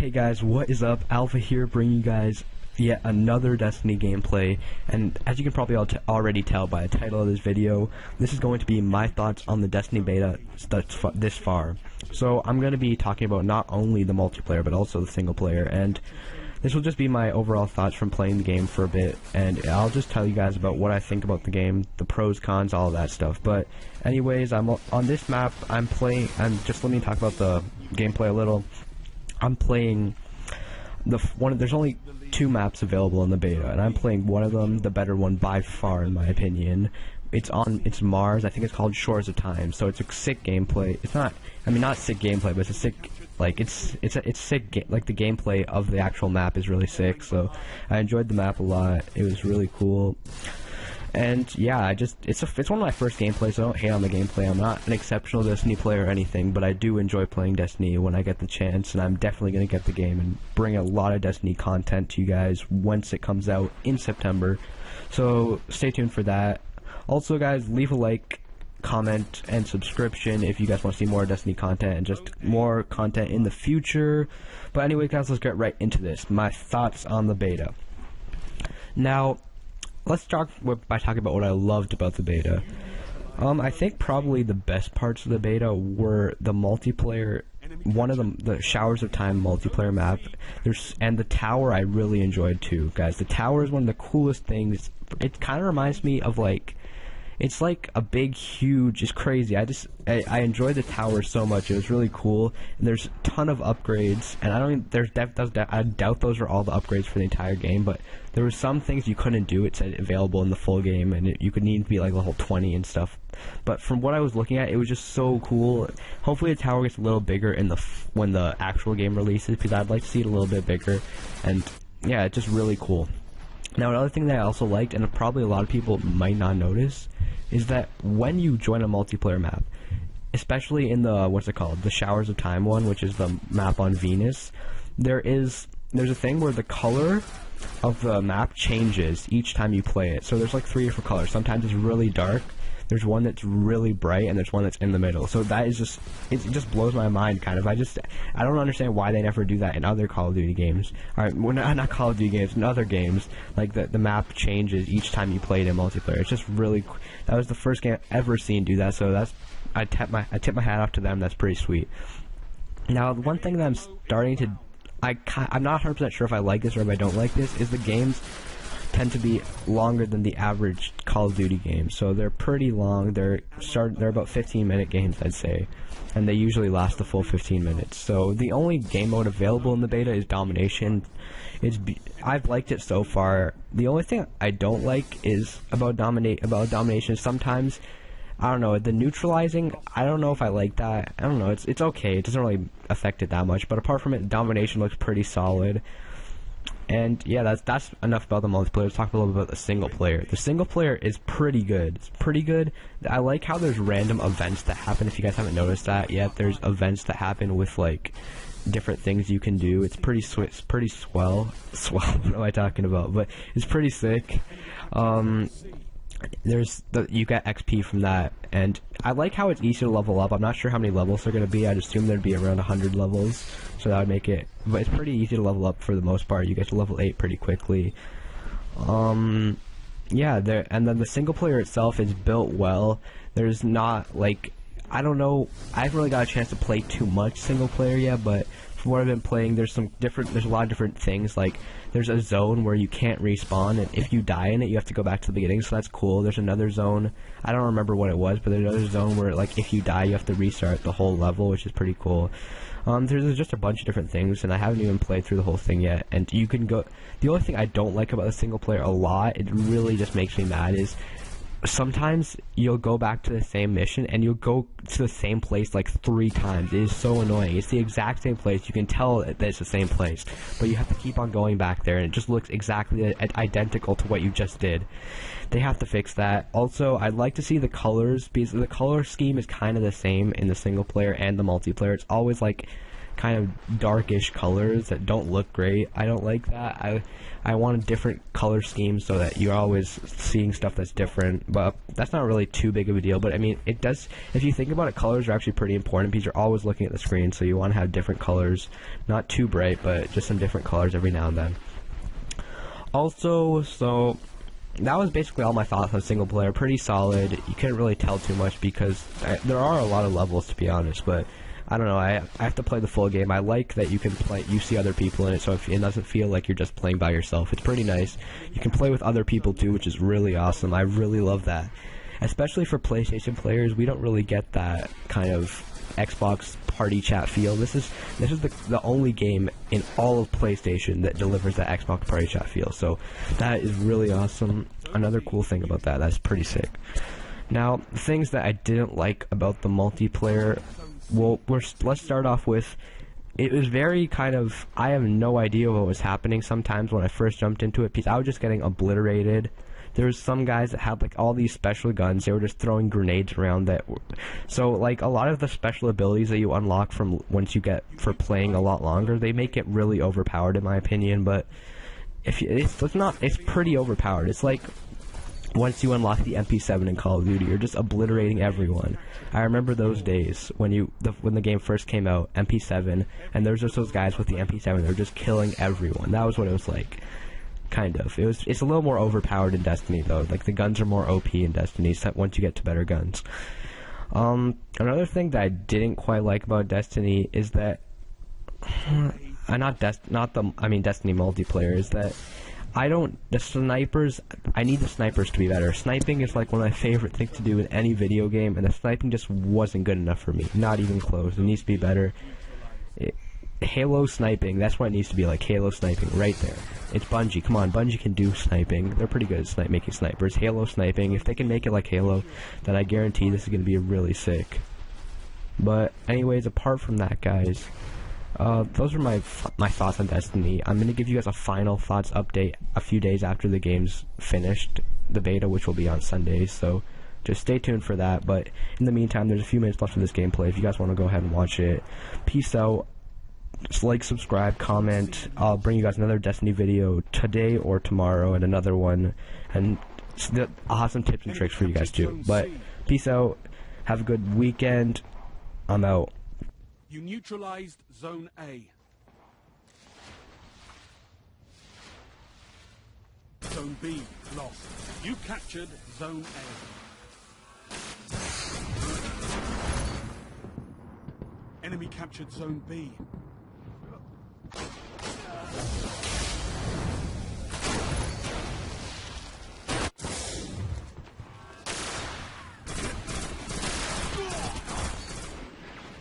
Hey guys, what is up? Alpha here, bringing you guys yet another Destiny gameplay, and as you can probably already tell by the title of this video, this is going to be my thoughts on the Destiny beta this far. So I'm going to be talking about not only the multiplayer but also the single player, and this will just be my overall thoughts from playing the game for a bit, and I'll just tell you guys about what I think about the game, the pros, cons, all of that stuff. But anyways, I'm on this map. Just let me talk about the gameplay a little. I'm playing there's only 2 maps available in the beta, and I'm playing one of them, the better one by far in my opinion. It's Mars. I think it's called Shores of Time. So it's a sick gameplay. It's not, I mean, not sick gameplay, but it's a sick, like it's sick. Like the gameplay of the actual map is really sick. So I enjoyed the map a lot. It was really cool. And yeah, it's one of my first gameplays, so I don't hate on the gameplay. I'm not an exceptional Destiny player or anything, but I do enjoy playing Destiny when I get the chance, and I'm definitely going to get the game and bring a lot of Destiny content to you guys once it comes out in September. So stay tuned for that. Also guys, leave a like, comment, and subscription if you guys want to see more Destiny content and just more content in the future. But anyway guys, let's get right into this. My thoughts on the beta. Now, let's start by talking about what I loved about the beta. I think probably the best parts of the beta were the multiplayer, one of the Showers of Time multiplayer map, and the tower I really enjoyed too, guys. The tower is one of the coolest things. It kind of reminds me of it's like a big, huge, it's crazy. I enjoyed the tower so much. It was really cool. And there's a ton of upgrades, and I doubt those are all the upgrades for the entire game, but there were some things you couldn't do. It said available in the full game, and you could need to be like level 20 and stuff. But from what I was looking at, it was just so cool. Hopefully the tower gets a little bigger when the actual game releases, because I'd like to see it a little bit bigger. And yeah, it's just really cool. Now, another thing that I also liked, and probably a lot of people might not notice, is that when you join a multiplayer map, especially in the Showers of Time one, which is the map on Venus, there's a thing where the color of the map changes each time you play it. So there's like 3 different colors. Sometimes it's really dark, there's one that's really bright, and there's one that's in the middle. So that is it just blows my mind, kind of. I don't understand why they never do that in other Call of Duty games. Alright, well, not Call of Duty games, in other games, like the map changes each time you play it in multiplayer. It's just really, that was the first game I've ever seen do that, so I tip my hat off to them. That's pretty sweet. Now, the one thing that I'm starting to, I'm not 100% sure if I like this or if I don't like this, is the games tend to be longer than the average Call of Duty game. So they're pretty long. They're about 15-minute games, I'd say, and they usually last the full 15 minutes. So the only game mode available in the beta is Domination. I've liked it so far. The only thing I don't like is about Domination. Sometimes, I don't know, the neutralizing, I don't know if I like that. I don't know, it's okay. It doesn't really affect it that much, but apart from it, Domination looks pretty solid. And yeah, that's enough about the multiplayer. Let's talk a little bit about the single player. The single player is pretty good. It's pretty good. I like how there's random events that happen. If you guys haven't noticed that yet, there's events that happen with like different things you can do. It's pretty pretty swell. What am I talking about? But it's pretty sick. You get XP from that, and I like how it's easy to level up. I'm not sure how many levels they're going to be. I'd assume there'd be around 100 levels, so that would make it, but it's pretty easy to level up for the most part. You get to level 8 pretty quickly. Yeah, and then the single player itself is built well. There's not, like, I don't know, I haven't really got a chance to play too much single player yet, but from what I've been playing, there's a lot of different things. Like, there's a zone where you can't respawn, and if you die in it, you have to go back to the beginning, so that's cool. There's another zone, I don't remember what it was, but there's another zone where, like, if you die, you have to restart the whole level, which is pretty cool. There's just a bunch of different things, and I haven't even played through the whole thing yet, and you can go, the only thing I don't like about the single player a lot, it really just makes me mad, is sometimes you'll go back to the same mission and you'll go to the same place like 3 times. It is so annoying. It's the exact same place. You can tell that it's the same place, but you have to keep on going back there, and it just looks exactly identical to what you just did. They have to fix that. Also, I'd like to see the colors, because the color scheme is kind of the same in the single player and the multiplayer. It's always like kind of darkish colors that don't look great. I don't like that. I want a different color scheme so that you're always seeing stuff that's different, but that's not really too big of a deal. But I mean, it does, if you think about it, colors are actually pretty important because you're always looking at the screen, so you want to have different colors, not too bright, but just some different colors every now and then. Also, so that was basically all my thoughts on single player. Pretty solid. You couldn't really tell too much because there are a lot of levels, to be honest, but I don't know, I have to play the full game. I like that you can play, you see other people in it, so it doesn't feel like you're just playing by yourself. It's pretty nice. You can play with other people too, which is really awesome. I really love that. Especially for PlayStation players, we don't really get that kind of Xbox party chat feel. This is the only game in all of PlayStation that delivers that Xbox party chat feel. So that is really awesome. Another cool thing about that's pretty sick. Now, things that I didn't like about the multiplayer, well, let's start off with, it was very kind of, I have no idea what was happening sometimes when I first jumped into it because I was just getting obliterated. There was some guys that had like all these special guns. They were just throwing grenades around so like a lot of the special abilities that you unlock from once you get for playing a lot longer, they make it really overpowered in my opinion. But it's pretty overpowered. It's like once you unlock the MP7 in Call of Duty, you're just obliterating everyone. I remember those days when the game first came out, MP7, and there's just those guys with the MP7. They're just killing everyone. That was what it was like. Kind of. It's a little more overpowered in Destiny though. Like the guns are more OP in Destiny once you get to better guns. Another thing that I didn't quite like about Destiny is that Destiny multiplayer is that I need the snipers to be better. Sniping is like one of my favorite things to do in any video game, and the sniping just wasn't good enough for me. Not even close. It needs to be better. Halo sniping, that's what it needs to be like. Halo sniping, right there. It's Bungie. Come on, Bungie can do sniping. They're pretty good at making snipers. Halo sniping, if they can make it like Halo, then I guarantee this is going to be really sick. But anyways, apart from that, guys, those are my thoughts on Destiny. I'm going to give you guys a final thoughts update a few days after the game's finished, the beta, which will be on Sundays, so just stay tuned for that. But in the meantime, there's a few minutes left of this gameplay. If you guys want to go ahead and watch it, peace out. Just like, subscribe, comment. I'll bring you guys another Destiny video today or tomorrow, and another one, and I'll have some tips and tricks for you guys too. But peace out. Have a good weekend. I'm out. You neutralized Zone A. Zone B lost. You captured Zone A. Enemy captured Zone B.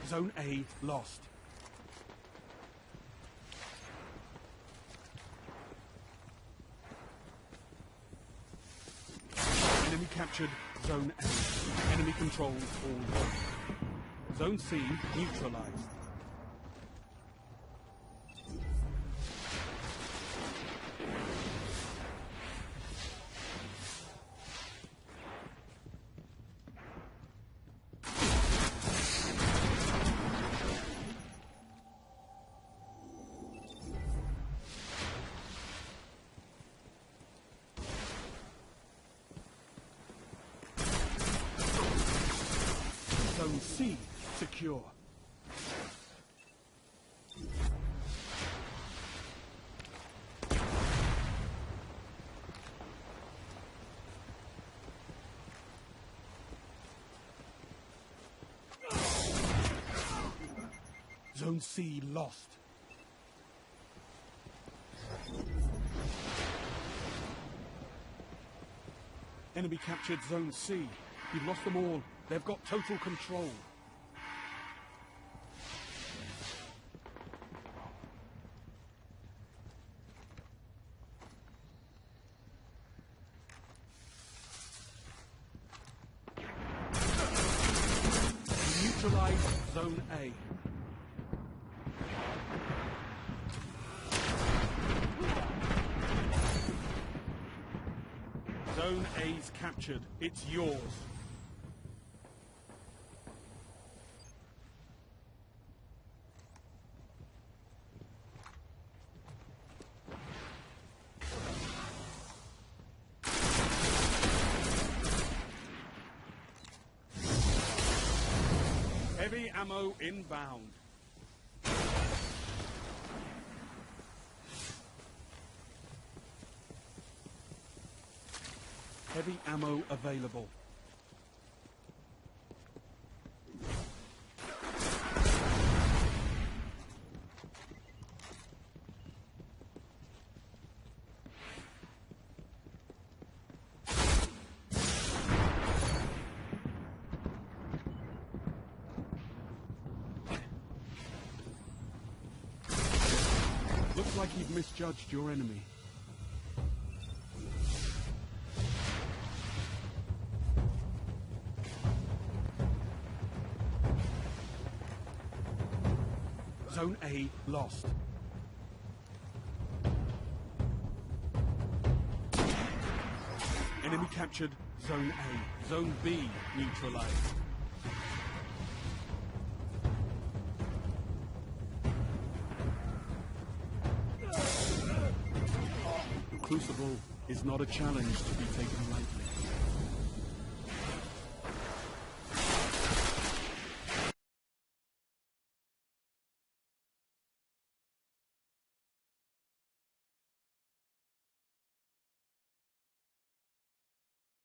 Zone A lost. Enemy captured Zone A. Enemy controls all zones. Zone C neutralized. Zone C secure. Zone C lost. Enemy captured Zone C. You've lost them all. They've got total control. Neutralize Zone A. Zone A's captured. It's yours. Heavy ammo inbound. Heavy ammo available. Looks like you've misjudged your enemy. Zone A lost. Enemy captured Zone A. Zone B neutralized. Crucible is not a challenge to be taken lightly.